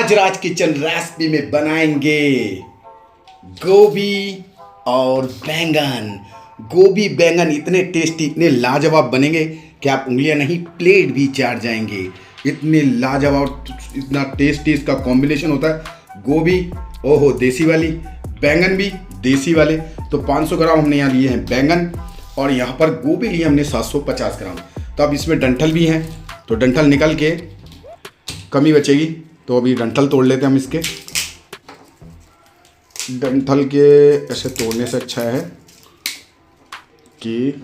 आज राज kitchen recipe में बनाएंगे गोभी और बैंगन। गोभी बैंगन इतने टेस्टी, इतने लाजवाब बनेंगे कि आप उंगलियां नहीं प्लेट भी चाट जाएंगे। इतने लाजवाब, इतना टेस्टी इसका कॉम्बिनेशन होता है। गोभी ओहो देसी वाली, बैंगन भी देसी वाले। तो 500 ग्राम हमने यहाँ लिए हैं बैंगन और यहाँ पर गोभी लिए हमने 750 ग्राम। तो अब इसमें डंठल भी हैं, तो डंठल निकल के कमी बचेगी। तो अभी डंठल तोड़ लेते हैं हम इसके। डंठल के ऐसे तोड़ने से अच्छा है कि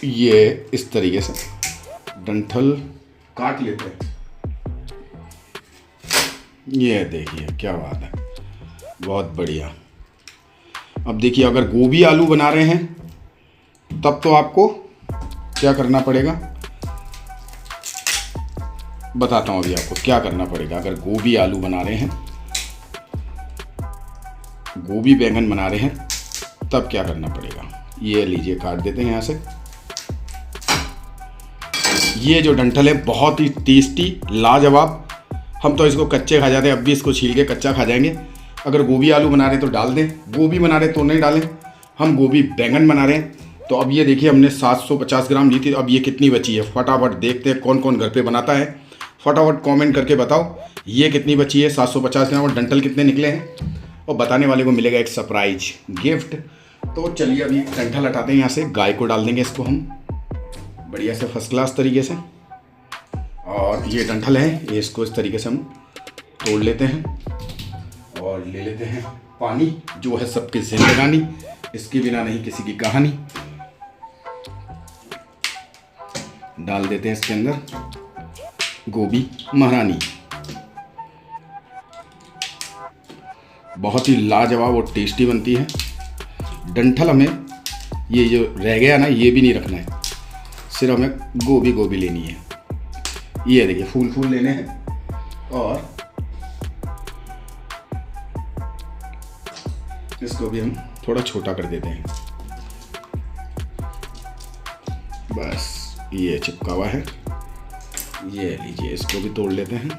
ये इस तरीके से डंठल काट लेते हैं। ये देखिए क्या बात है, बहुत बढ़िया। अब देखिए, अगर गोभी आलू बना रहे हैं तब तो आपको क्या करना पड़ेगा, बताता हूँ अभी आपको क्या करना पड़ेगा। अगर गोभी आलू बना रहे हैं, गोभी बैंगन बना रहे हैं, तब क्या करना पड़ेगा। ये लीजिए, काट देते हैं यहाँ से। ये जो डंठल है बहुत ही टेस्टी, लाजवाब। हम तो इसको कच्चे खा जाते हैं, अब भी इसको छील के कच्चा खा जाएंगे। अगर गोभी आलू बना रहे तो डाल दें, गोभी बना रहे तो नहीं डालें। हम गोभी बैंगन बना रहे हैं। तो अब ये देखिए, हमने 750 ग्राम ली थी, अब ये कितनी बची है फटाफट देखते हैं। कौन कौन घर पे बनाता है फटाफट कमेंट करके बताओ, ये कितनी बची है 750 ग्राम और डंठल कितने निकले हैं। और बताने वाले को मिलेगा एक सरप्राइज गिफ्ट। तो चलिए अभी डंठल हटाते हैं यहाँ से, गाय को डाल देंगे इसको हम बढ़िया से फर्स्ट क्लास तरीके से। और ये डंठल है, ये इसको इस तरीके से हम तोड़ लेते हैं और ले लेते हैं पानी, जो है सबकी जिंदगानी, इसके बिना नहीं किसी की कहानी। डाल देते हैं इसके अंदर गोभी महारानी। बहुत ही लाजवाब और टेस्टी बनती है। डंठल हमें ये जो रह गया ना, ये भी नहीं रखना है, सिर्फ हमें गोभी लेनी है। ये देखिए, फूल लेने हैं और इसको भी हम थोड़ा छोटा कर देते हैं। बस ये चिपका हुआ है, ये लीजिए, इसको भी तोड़ लेते हैं।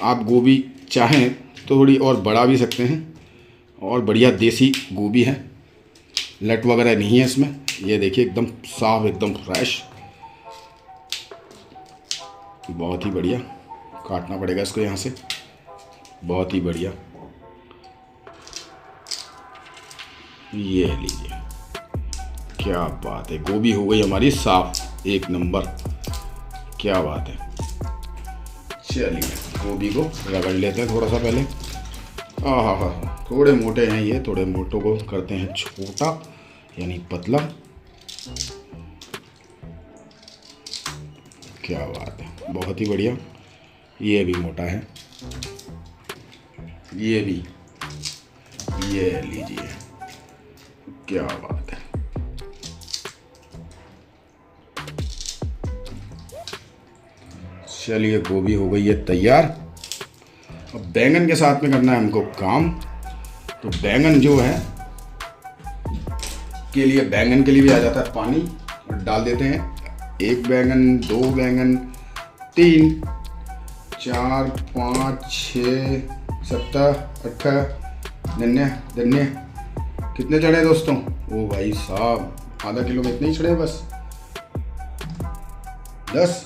आप गोभी चाहें तो थोड़ी और बढ़ा भी सकते हैं। और बढ़िया देसी गोभी है, लट वगैरह नहीं है इसमें। ये देखिए एकदम साफ, एकदम फ्रेश, बहुत ही बढ़िया। काटना पड़ेगा इसको यहाँ से, बहुत ही बढ़िया। ये लीजिए, क्या बात है, गोभी हो गई हमारी साफ, एक नंबर, क्या बात है। चलिए गोभी को रगड़ लेते हैं थोड़ा सा पहले। हाँ, थोड़े मोटे हैं ये, थोड़े मोटों को करते हैं छोटा यानी पतला। क्या बात है, बहुत ही बढ़िया। ये भी मोटा है, ये भी, ये लीजिए, क्या बात है। चलिए गोभी हो गई है तैयार। अब बैंगन के साथ में करना है हमको काम। तो बैंगन जो है के लिए, बैंगन के लिए भी आ जाता है पानी, और डाल देते हैं 1 बैंगन, 2 बैंगन, 3, 4, 5, 6, 7, 8 धन्य। कितने चढ़े दोस्तों? ओ भाई साहब, आधा किलो में इतने ही चढ़े बस, 10।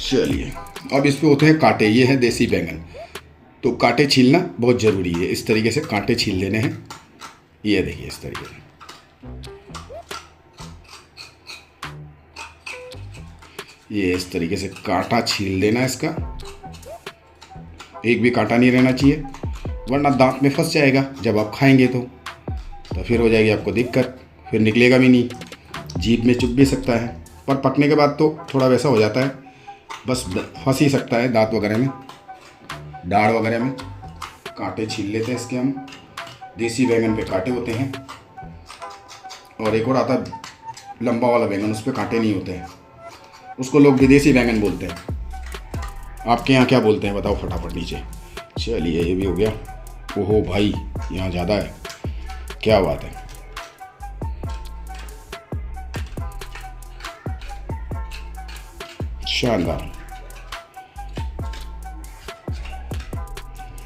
चलिए अब इस पे होते हैं कांटे, ये है देसी बैंगन, तो कांटे छीलना बहुत ज़रूरी है। इस तरीके से कांटे छील लेने हैं। ये देखिए इस तरीके से, ये इस तरीके से कांटा छील लेना है इसका। एक भी कांटा नहीं रहना चाहिए, वरना दांत में फंस जाएगा जब आप खाएंगे तो फिर हो जाएगी आपको दिक्कत, फिर निकलेगा भी नहीं, जीभ में चुभ भी सकता है। पर पकने के बाद तो थोड़ा वैसा हो जाता है, बस फंस ही सकता है दांत वगैरह में, दाढ़ वगैरह में। कांटे छील लेते हैं इसके हम। देसी बैंगन पे कांटे होते हैं, और एक और आता है लंबा वाला बैंगन, उस पर कांटे नहीं होते हैं, उसको लोग विदेशी बैंगन बोलते हैं। आपके यहाँ क्या बोलते हैं बताओ फटाफट नीचे। चलिए ये भी हो गया। ओहो भाई, यहाँ ज़्यादा है, क्या बात है। शानदार।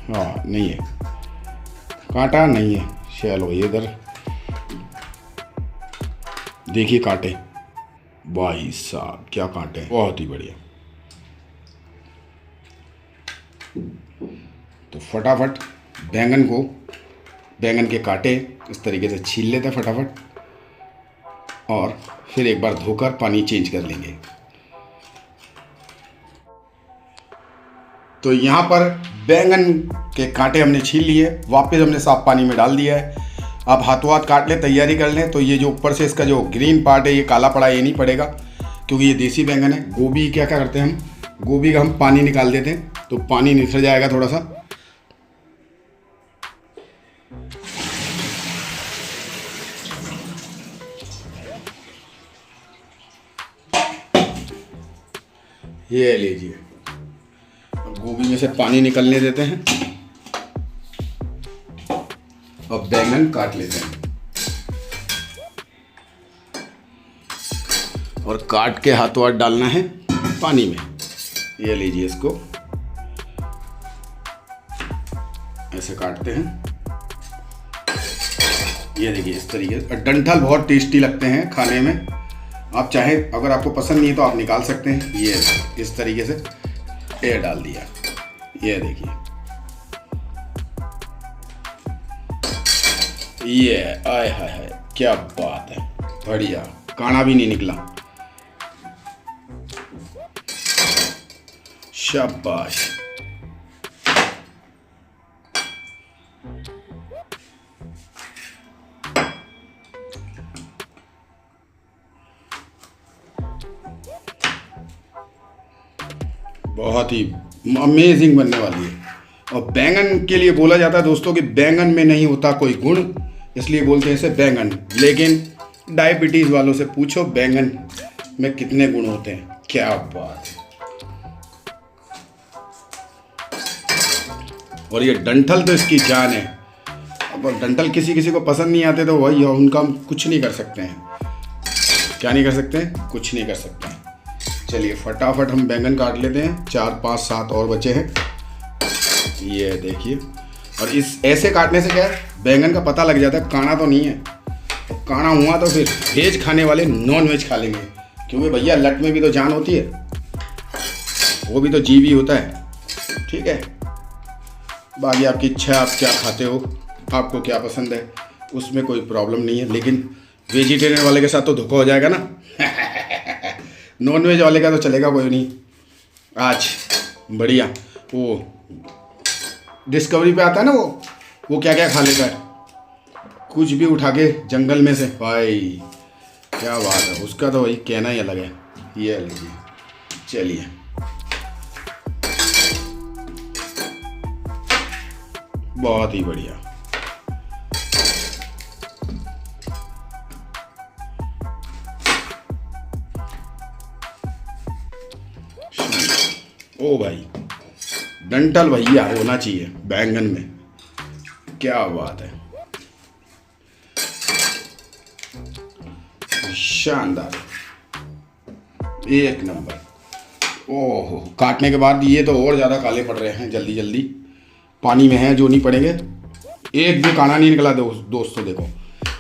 हाँ नहीं है, कांटा नहीं है। चलो इधर देखिए कांटे, भाई साहब क्या कांटे हैं, बहुत ही बढ़िया। तो फटाफट बैंगन के कांटे इस तरीके से छील लेते हैं फटाफट, और फिर एक बार धोकर पानी चेंज कर लेंगे। तो यहाँ पर बैंगन के कांटे हमने छील लिए, वापस हमने साफ पानी में डाल दिया है। अब हाथों हाथ काट लें, तैयारी कर लें। तो ये जो ऊपर से इसका जो ग्रीन पार्ट है ये काला पड़ा है, ये नहीं पड़ेगा क्योंकि ये देसी बैंगन है। गोभी क्या करते हैं हम, गोभी का हम पानी निकाल देते हैं, तो पानी निखर जाएगा थोड़ा सा। ये लीजिए, गोभी में से पानी निकलने देते हैं। अब बैंगन काट लेते हैं, और काट के हाथों हाथ डालना है पानी में। ये लीजिए, इसको ऐसे काटते हैं। ये देखिए इस तरीके से। डंठल बहुत टेस्टी लगते हैं खाने में। आप चाहे, अगर आपको पसंद नहीं है तो आप निकाल सकते हैं। ये इस तरीके से ये डाल दिया। ये देखिए, ये आय हाय हाय क्या बात है, बढ़िया, काना भी नहीं निकला, शाबाश। बहुत ही अमेजिंग बनने वाली है। और बैंगन के लिए बोला जाता है दोस्तों कि बैंगन में नहीं होता कोई गुण, इसलिए बोलते हैं इसे बैंगन। लेकिन डायबिटीज़ वालों से पूछो बैंगन में कितने गुण होते हैं, क्या बात है। और ये डंठल तो इसकी जान है। अब डंठल किसी किसी को पसंद नहीं आते तो वही, उनका हम कुछ नहीं कर सकते हैं। क्या नहीं कर सकते हैं, कुछ नहीं कर सकते हैं। चलिए फटाफट हम बैंगन काट लेते हैं। 4 5 7 और बचे हैं, ये देखिए। और इस ऐसे काटने से क्या है, बैंगन का पता लग जाता है, काना तो नहीं है। तो काना हुआ तो फिर वेज खाने वाले नॉन वेज खा लेंगे, क्योंकि भैया लट में भी तो जान होती है, वो भी तो जीव ही होता है। ठीक है, बाकी आपकी इच्छा, आप क्या खाते हो, आपको क्या पसंद है, उसमें कोई प्रॉब्लम नहीं है। लेकिन वेजिटेरियन वाले के साथ तो धोखा हो जाएगा ना। नॉन वेज वाले का तो चलेगा कोई नहीं। आज बढ़िया वो डिस्कवरी पे आता है ना, वो क्या क्या खा लेता है, कुछ भी उठा के जंगल में से, भाई क्या बात है, उसका तो वही कहना ही अलग है। ये लीजिए, चलिए बहुत ही बढ़िया। ओ भाई, डंठल भैया होना चाहिए बैंगन में, क्या बात है, शानदार, एक नंबर। ओहो, काटने के बाद ये तो और ज़्यादा काले पड़ रहे हैं, जल्दी जल्दी पानी में हैं जो नहीं पड़ेंगे। एक भी काना नहीं निकला दोस्तों, देखो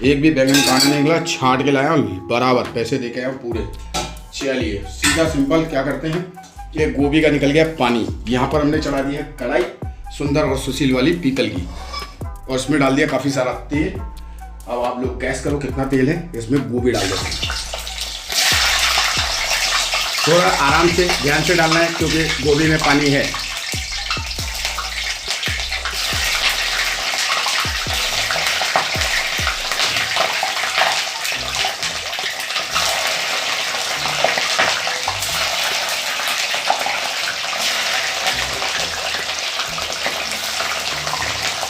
एक भी बैंगन काना नहीं निकला, छांट के लाया बराबर, पैसे दे के आया पूरे। चलिए सीधा सिंपल क्या करते हैं, ये गोभी का निकल गया पानी, यहाँ पर हमने चढ़ा दिया कढ़ाई सुंदर और सुशील वाली पीतल की, और इसमें डाल दिया काफ़ी सारा तेल। अब आप लोग गैस करो कितना तेल है, इसमें गोभी डाल देते हैं। थोड़ा आराम से ध्यान से डालना है क्योंकि गोभी में पानी है।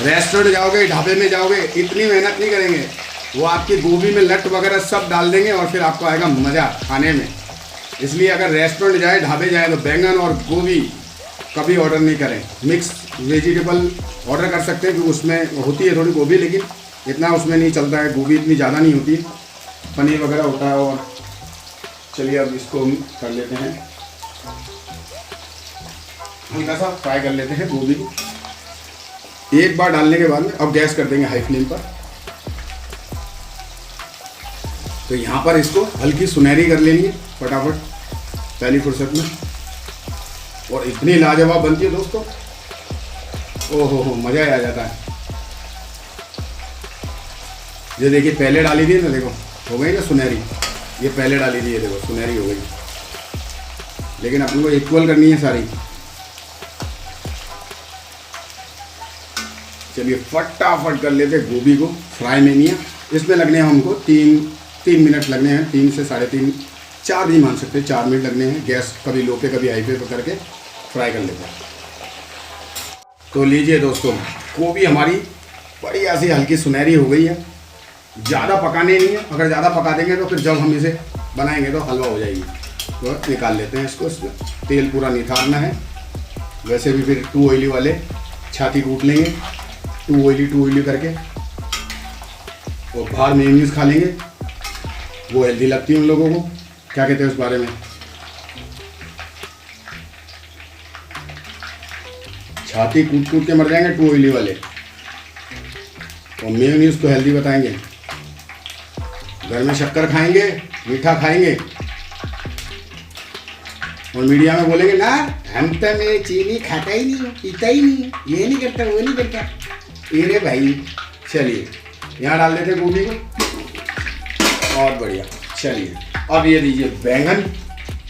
रेस्टोरेंट जाओगे, ढाबे में जाओगे, इतनी मेहनत नहीं करेंगे, वो आपकी गोभी में लट वगैरह सब डाल देंगे और फिर आपको आएगा मज़ा खाने में। इसलिए अगर रेस्टोरेंट जाए, ढाबे जाए तो बैंगन और गोभी कभी ऑर्डर नहीं करें। मिक्स वेजिटेबल ऑर्डर कर सकते हैं क्योंकि उसमें होती है थोड़ी गोभी, लेकिन इतना उसमें नहीं चलता है, गोभी इतनी ज़्यादा नहीं होती है, पनीर वगैरह होता है। और चलिए अब इसको हम कर लेते हैं हल्का सा फ्राई कर लेते हैं गोभी को। एक बार डालने के बाद में अब गैस कर देंगे हाई फ्लेम पर। तो यहाँ पर इसको हल्की सुनहरी कर लेनी है फटाफट पहली फुर्सत में, और इतनी लाजवाब बनती है दोस्तों, ओहो हो मज़ा आ जाता है। ये देखिए पहले डाली थी ना, देखो हो गई ना सुनहरी, ये पहले डाली थी, ये देखो सुनहरी हो गई, लेकिन अपन को इक्वल करनी है सारी। चलिए फटाफट कर लेते गोभी को फ्राई में नहीं है, इसमें लगने हैं हमको तीन मिनट लगने हैं, 3 से 3.5 4 भी मान सकते हैं, 4 मिनट लगने हैं। गैस कभी लो पे कभी हाई पे करके फ्राई कर लेते हैं। तो लीजिए दोस्तों, गोभी हमारी बढ़िया सी हल्की सुनहरी हो गई है। ज़्यादा पकाने नहीं है, अगर ज़्यादा पका देंगे तो फिर जब हम इसे बनाएंगे तो हलवा हो जाएगी। तो निकाल लेते हैं इसको, इसमें तेल पूरा निथारना है। वैसे भी फिर 2 ऑयली वाले छाती कूट लेंगे, 2 ऑयली करके, और बाहर मेयोनीज खा लेंगे, वो हेल्दी लगती है उन लोगों को। क्या कहते हैं उस बारे में? छाती कूट कूट के मर जाएंगे 2 ऑयली वाले, और मेयोनीज तो हेल्दी बताएंगे। घर में शक्कर खाएंगे, मीठा खाएंगे, और मीडिया में बोलेंगे ना हम तो में चीनी खाता ही नहीं, पीता ही नहीं, ये नहीं करता वो नहीं करता। अरे भाई चलिए यहाँ डाल देते हैं गोभी को, बहुत बढ़िया। चलिए अब ये दीजिए बैंगन,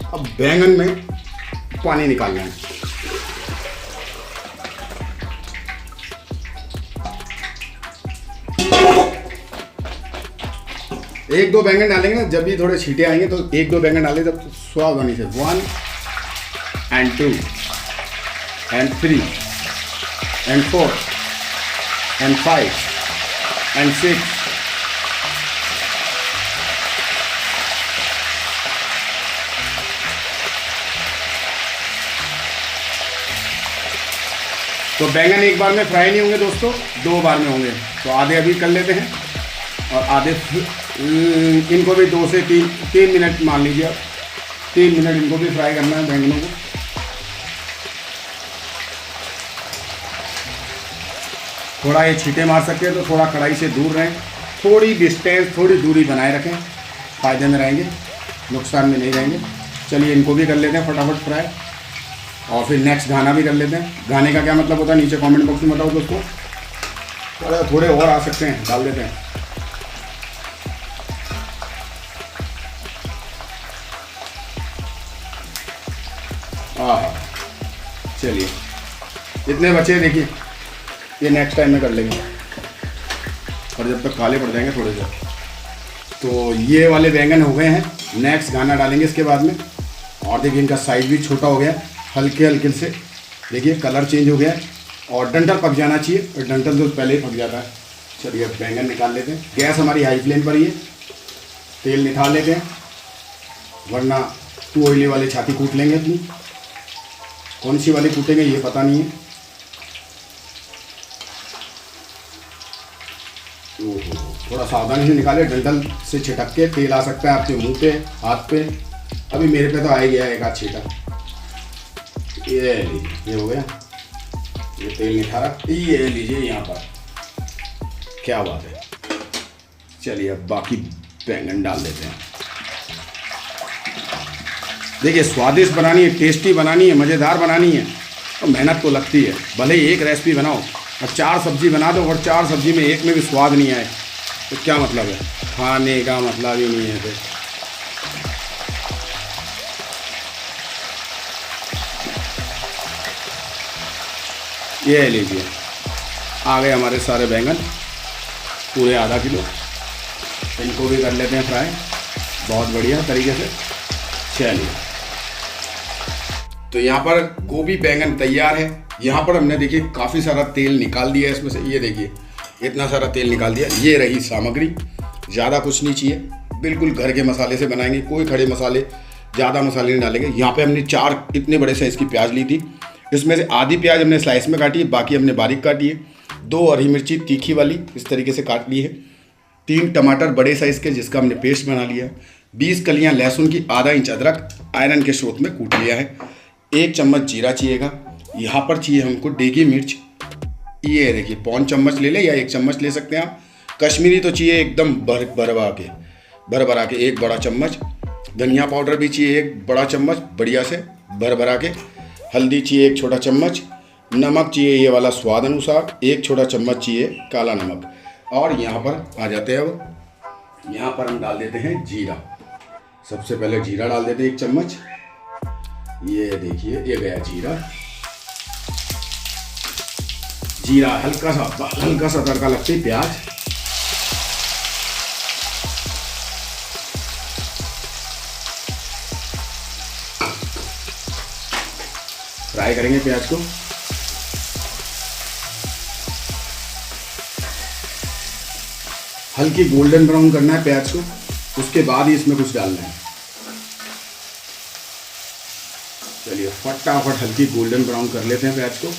अब बैंगन में पानी निकालना है। एक 2 बैंगन डालेंगे ना, जब भी थोड़े छींटे आएंगे तो 1-2 बैंगन डालें, तब स्वाद बनी से 1 and 2 and 3 and 4 and 5 and 6 तो बैंगन एक बार में फ्राई नहीं होंगे दोस्तों, 2 बार में होंगे। तो आधे अभी कर लेते हैं, और आधे इनको भी 2 से 3 मिनट मान लीजिए, अब 3 मिनट इनको भी फ्राई करना है बैंगनों को। थोड़ा ये छींटे मार सकते हैं तो थोड़ा कढ़ाई से दूर रहें, थोड़ी डिस्टेंस थोड़ी दूरी बनाए रखें, फ़ायदे में रहेंगे, नुकसान में नहीं रहेंगे। चलिए इनको भी कर लेते हैं फटाफट फ्राई, और फिर नेक्स्ट गाना भी कर लेते हैं। गाने का क्या मतलब होता है नीचे कमेंट बॉक्स में बताओ दोस्तों, थोड़े और आ सकते हैं, डाल देते हैं। चलिए इतने बचे, देखिए ये नेक्स्ट टाइम में कर लेंगे, और जब तक काले पड़ जाएंगे थोड़े से। तो ये वाले बैंगन हो गए हैं, नेक्स्ट गाना डालेंगे इसके बाद में। और देखिए इनका साइज भी छोटा हो गया, हल्के हल्के से देखिए कलर चेंज हो गया, और डंठल पक जाना चाहिए, और डंठल तो पहले ही पक जाता है। चलिए अब बैंगन निकाल लेते हैं, गैस हमारी हाई फ्लेम पर ही है। तेल निकाल लेते हैं, वरना 2 ऑयली वाले छाती कूट लेंगे अपनी। कौन सी वाली कूटेंगे ये पता नहीं है। थोड़ा सावधानी से निकाले, डंठल से छिटक के तेल आ सकता है आपके मुंह पे, हाथ पे। अभी मेरे पे तो आ ही गया एक आध छींटा। ये लीजिए, ये हो गया, ये तेल निखारा, ये लीजिए यहाँ पर, क्या बात है। चलिए अब बाकी बैंगन डाल देते हैं। देखिए स्वादिष्ट बनानी है, टेस्टी बनानी है, मज़ेदार बनानी है, तो मेहनत तो लगती है। भले ही एक रेसिपी बनाओ और 4 सब्जी बना दो, और 4 सब्जी में एक में भी स्वाद नहीं आए तो क्या मतलब है, खाने का मतलब ही नहीं है फिर। ये लीजिए आ गए हमारे सारे बैंगन, पूरे आधा किलो। इनको भी कर लेते हैं फ्राई बहुत बढ़िया तरीके से। चलिए तो यहाँ पर गोभी बैंगन तैयार है। यहाँ पर हमने देखिए काफ़ी सारा तेल निकाल दिया है इसमें से, ये देखिए इतना सारा तेल निकाल दिया। ये रही सामग्री, ज़्यादा कुछ नहीं चाहिए, बिल्कुल घर के मसाले से बनाएंगे, कोई खड़े मसाले ज़्यादा मसाले नहीं डालेंगे। यहाँ पे हमने 4 इतने बड़े साइज़ की प्याज ली थी, इसमें से आधी प्याज हमने स्लाइस में काटी है, बाकी हमने बारीक काटी है। 2 हरी मिर्ची तीखी वाली इस तरीके से काट ली है। 3 टमाटर बड़े साइज़ के जिसका हमने पेस्ट बना लिया है। 20 कलियां लहसुन की, आधा इंच अदरक आयरन के स्रोत में कूट लिया है। 1 चम्मच जीरा चाहिएगा। यहाँ पर चाहिए हमको डेगी मिर्च, ये देखिए 1 चम्मच ले ले या 1 चम्मच ले सकते हैं आप। कश्मीरी तो चाहिए एकदम भर भरा के 1 बड़ा चम्मच। धनिया पाउडर भी चाहिए 1 बड़ा चम्मच बढ़िया से भरा के। हल्दी चाहिए 1 छोटा चम्मच। नमक चाहिए ये वाला स्वाद अनुसार, 1 छोटा चम्मच चाहिए काला नमक। और यहाँ पर आ जाते हैं, अब यहाँ पर हम डाल देते हैं जीरा। सबसे पहले जीरा डाल देते हैं 1 चम्मच। ये देखिए ये गया जीरा। हल्का सा तड़का लगती है प्याज। फ्राई करेंगे प्याज को। हल्की गोल्डन ब्राउन करना है प्याज को, उसके बाद ही इसमें कुछ डालना है। चलिए फटाफट हल्की गोल्डन ब्राउन कर लेते हैं प्याज को,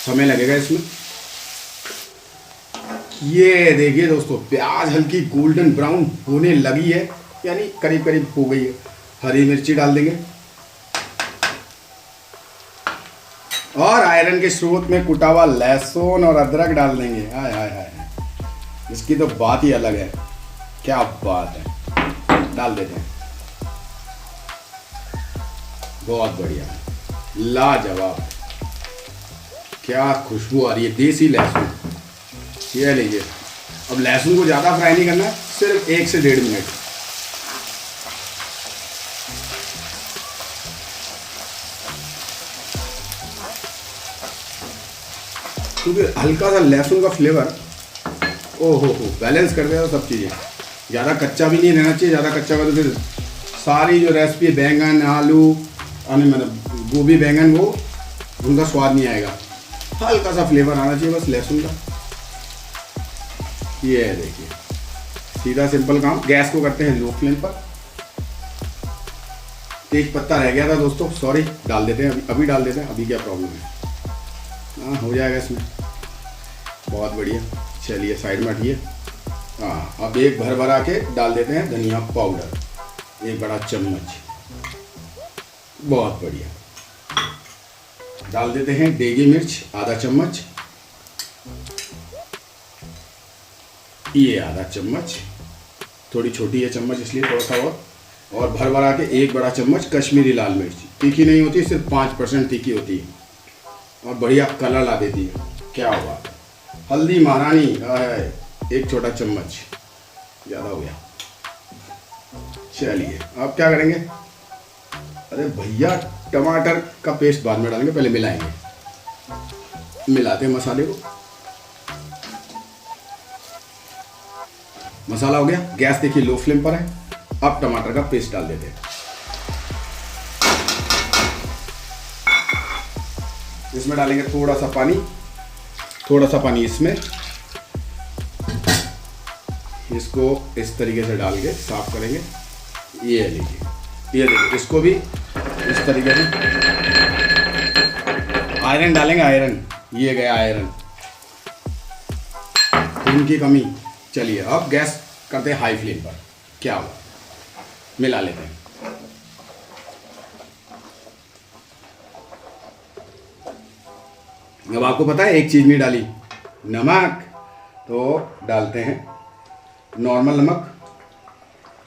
समय लगेगा इसमें। ये देखिए दोस्तों प्याज हल्की गोल्डन ब्राउन होने लगी है, यानी करीब करीब हो गई है। हरी मिर्ची डाल देंगे और आयरन के स्रोत में कुटा हुआ लहसुन और अदरक डाल देंगे। हाय हाय हाय, इसकी तो बात ही अलग है, क्या बात है। डाल देते हैं, बहुत बढ़िया, लाजवाब, क्या खुशबू आ रही है देसी लहसुन। ये लीजिए, अब लहसुन को ज़्यादा फ्राई नहीं करना है, सिर्फ 1 से 1.5 मिनट। क्योंकि हल्का सा लहसुन का फ्लेवर ओहो बैलेंस कर देगा सब चीज़ें। ज़्यादा कच्चा भी नहीं रहना चाहिए, ज़्यादा कच्चा कर तो फिर सारी जो रेसिपी बैंगन आलू मतलब गोभी बैंगन वो उनका स्वाद नहीं आएगा। हल्का सा फ्लेवर आना चाहिए बस लहसुन का। ये है देखिए, सीधा सिंपल काम। गैस को करते हैं लो फ्लेम पर। तेज पत्ता रह गया था दोस्तों, सॉरी, डाल देते हैं अभी डाल देते हैं, अभी क्या प्रॉब्लम है। हाँ हो जाएगा इसमें, बहुत बढ़िया। चलिए साइड में हटिए। हाँ अब एक भरा के डाल देते हैं धनिया पाउडर, 1 बड़ा चम्मच, बहुत बढ़िया। डाल देते हैं डेगी मिर्च आधा चम्मच, ये आधा चम्मच, थोड़ी छोटी है चम्मच इसलिए थोड़ा सा और भरा के 1 बड़ा चम्मच कश्मीरी लाल मिर्च। तीखी नहीं होती, सिर्फ 5% तीखी होती है और बढ़िया कलर ला देती है, क्या हुआ। हल्दी महारानी 1 छोटा चम्मच, ज़्यादा हो गया। चलिए अब क्या करेंगे, अरे भैया टमाटर का पेस्ट बाद में डालेंगे, पहले मिलाएंगे। मिलाते हैं मसाले को। मसाला हो गया, गैस देखिए लो फ्लेम पर है। अब टमाटर का पेस्ट डाल देते हैं। इसमें डालेंगे थोड़ा सा पानी इसमें। इसको इस तरीके से डाल के साफ करेंगे। ये लीजिए, ये देखिए, इसको भी इस तरीके से आयरन डालेंगे। आयरन, ये गया आयरन, खून की कमी। चलिए अब गैस करते हैं हाई फ्लेम पर। क्या हुआ, मिला लेते हैं। अब आपको पता है एक चीज नहीं डाली, नमक। तो डालते हैं नॉर्मल नमक,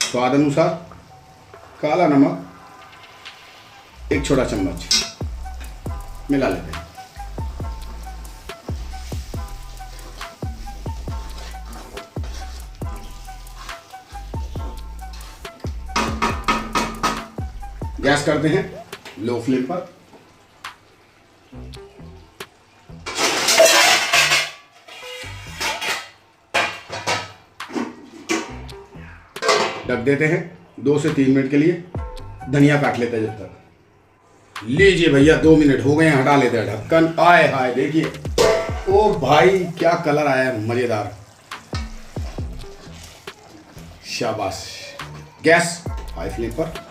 स्वाद अनुसार, काला नमक 1 छोटा चम्मच, मिला लेते हैं। गैस करते हैं लो फ्लेम पर। ढक देते हैं 2 से 3 मिनट के लिए। धनिया काट लेते हैं जब तक। लीजिए भैया 2 मिनट हो गए हैं, हटा लेते हैं ढक्कन। आए हाय देखिए, ओ भाई क्या कलर आया है, मजेदार, शाबाश। गैस हाई फ्लेम पर।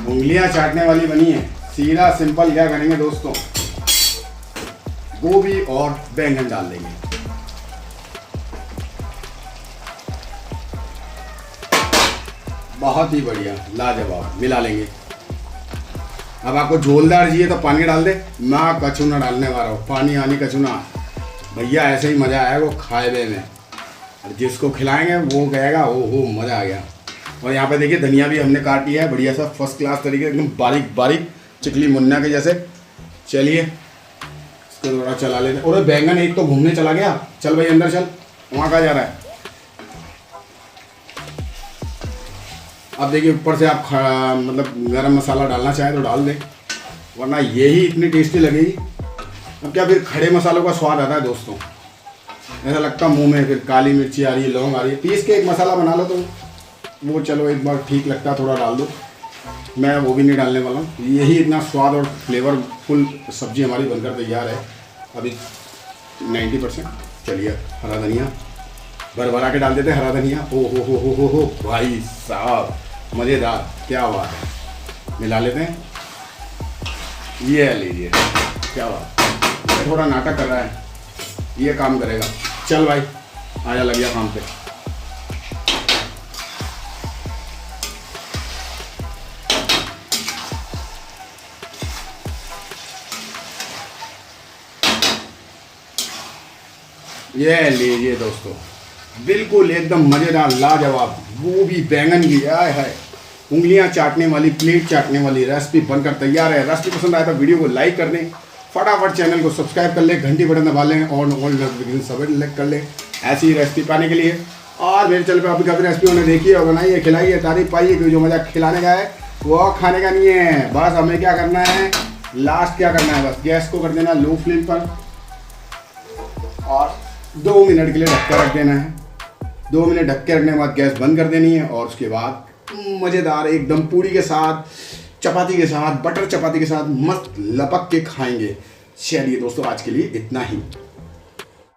उंगलियां चाटने वाली बनी है। सीधा सिंपल क्या करेंगे दोस्तों, गोभी और बैंगन डाल देंगे। बहुत ही बढ़िया लाजवाब। मिला लेंगे। अब आपको झोलदार चाहिए तो पानी डाल दे। मैं कचूना डालने वाला हूँ, पानी आनी कचूना भैया, ऐसे ही मज़ा आएगा खाए में। और जिसको खिलाएंगे वो कहेगा ओ मज़ा आ गया। और यहाँ पे देखिए धनिया भी हमने काट लिया है बढ़िया सा फर्स्ट क्लास तरीके एकदम बारीक बारीक चिकली मुन्ना के जैसे। चलिए इसको थोड़ा चला लेते। और बैंगन एक तो घूमने चला गया, चल भाई अंदर चल, वहाँ कहाँ जा रहा है। अब देखिए ऊपर से आप मतलब गरम मसाला डालना चाहें तो डाल दें, वरना यही इतनी टेस्टी लगेगी। अब क्या फिर खड़े मसालों का स्वाद आता है दोस्तों, ऐसा लगता मुंह में। फिर काली मिर्ची आ रही है, लौंग आ रही है, पीस के एक मसाला बना लो तो वो चलो एक बार ठीक लगता है, थोड़ा डाल दो। मैं वो भी नहीं डालने वाला हूँ। यही इतना स्वाद और फ्लेवरफुल सब्जी हमारी बनकर तैयार है अभी 90%। चलिए हरा धनिया भर भरा के डाल देते हैं, हरा धनिया। ओ हो भाई साहब मज़ेदार, क्या बात है। मिला लेते हैं, ये लीजिए, क्या बात। थोड़ा नाटक कर रहा है, ये काम करेगा। चल भाई आया, लग गया काम पे। ये लीजिए दोस्तों, बिल्कुल एकदम मज़ेदार लाजवाब गोभी बैंगन की आय है उंगलियां चाटने वाली, प्लेट चाटने वाली रेसिपी बनकर तैयार है। रेसिपी पसंद आया तो वीडियो को लाइक कर दें, फटाफट चैनल को सब्सक्राइब कर लें, घंटी बटन दबा लें और ऑल नोटिफिकेशन सब सेलेक्ट कर लें ऐसी रेसिपी पाने के लिए। और मेरे चैनल पर अभी काफ़ी रेसिपी उन्हें देखी है, बनाइए, खिलाइए, तारीफ पाइए, कि जो मज़ा खिलाने का है वो खाने का नहीं है। बस हमें क्या करना है, लास्ट क्या करना है, बस गैस को कर देना लो फ्लेम पर और 2 मिनट के लिए ढक कर रख देना है। 2 मिनट ढक के रखने के बाद गैस बंद कर देनी है और उसके बाद मज़ेदार एकदम पूरी के साथ, चपाती के साथ, बटर चपाती के साथ मस्त लपक के खाएंगे। चलिए दोस्तों आज के लिए इतना ही।